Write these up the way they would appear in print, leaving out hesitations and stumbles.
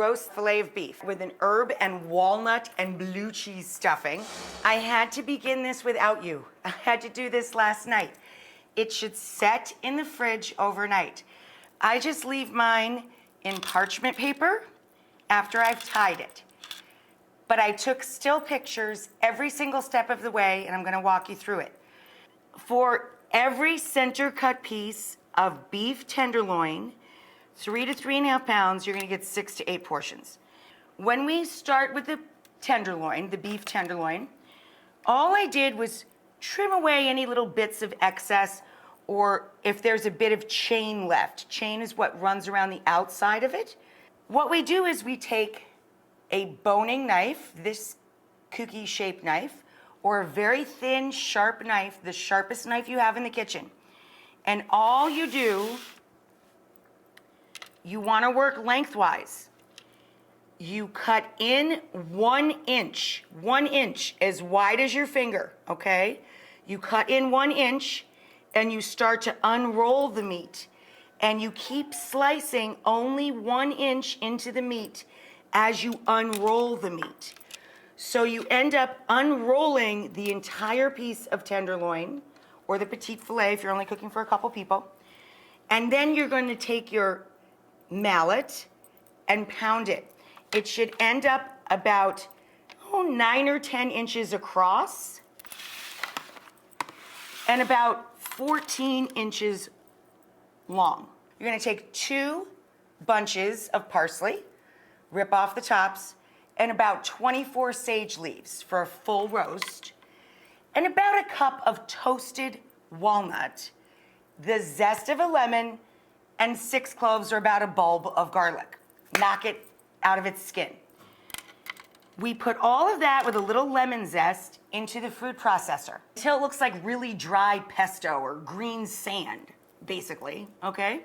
roast filet of beef with an herb and walnut and blue cheese stuffing. I had to begin this without you. I had to do this last night. It should set in the fridge overnight. I just leave mine in parchment paper after I've tied it. But I took still pictures every single step of the way, and I'm gonna walk you through it. For every center cut piece of beef tenderloin, 3 to 3.5 pounds, you're gonna get 6 to 8 portions. When we start with the tenderloin, the beef tenderloin, all I did was trim away any little bits of excess, or if there's a bit of chain left. Chain is what runs around the outside of it. What we do is we take a boning knife, this cookie shaped knife, or a very thin, sharp knife, the sharpest knife you have in the kitchen. And all you do, you wanna work lengthwise. You cut in 1 inch, 1 inch, as wide as your finger, okay? You cut in 1 inch and you start to unroll the meat. And you keep slicing only 1 inch into the meat as you unroll the meat. So you end up unrolling the entire piece of tenderloin, or the petite filet if you're only cooking for a couple people. And then you're going to take your mallet and pound it. It should end up about 9 or 10 inches across and about 14 inches long. You're gonna take 2 bunches of parsley, rip off the tops, and about 24 sage leaves for a full roast, and about a cup of toasted walnut, the zest of a lemon, and 6 cloves or about a bulb of garlic. Knock it out of its skin. We put all of that with a little lemon zest into the food processor until it looks like really dry pesto or green sand, basically, okay?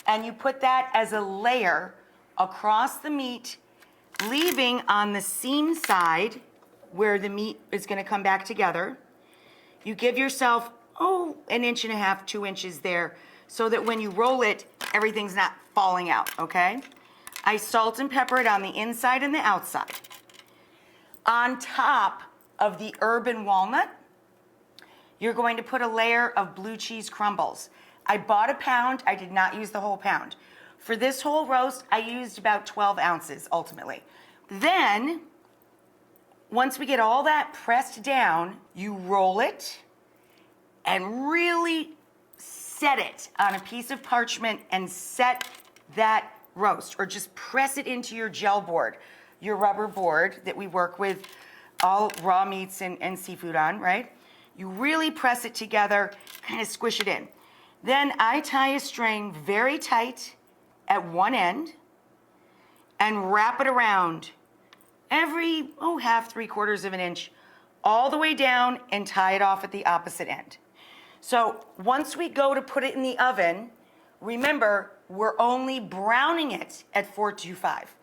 And you put that as a layer across the meat, leaving on the seam side where the meat is gonna come back together. You give yourself, 1.5 inches, 2 inches there, so that when you roll it, everything's not falling out, okay? I salt and pepper it on the inside and the outside. On top of the herb and walnut, you're going to put a layer of blue cheese crumbles. I bought a pound, I did not use the whole pound. For this whole roast, I used about 12 ounces ultimately. Then, once we get all that pressed down, you roll it and really set it on a piece of parchment and set that roast, or just press it into your gel board, your rubber board that we work with all raw meats and seafood on, right? You really press it together, kind of squish it in. Then I tie a string very tight at one end and wrap it around every, half, 3/4 of an inch, all the way down, and tie it off at the opposite end. So once we go to put it in the oven, remember, we're only browning it at 425.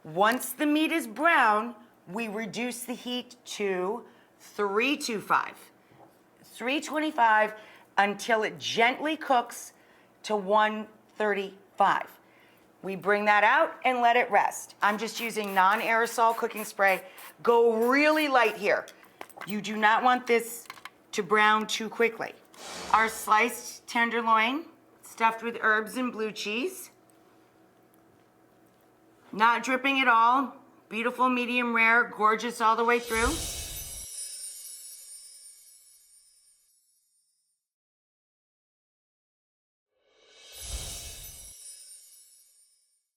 Once the meat is brown, we reduce the heat to 325. 325 until it gently cooks to 135. We bring that out and let it rest. I'm just using non-aerosol cooking spray. Go really light here. You do not want this to brown too quickly. Our sliced tenderloin, stuffed with herbs and blue cheese. Not dripping at all. Beautiful medium rare, gorgeous all the way through.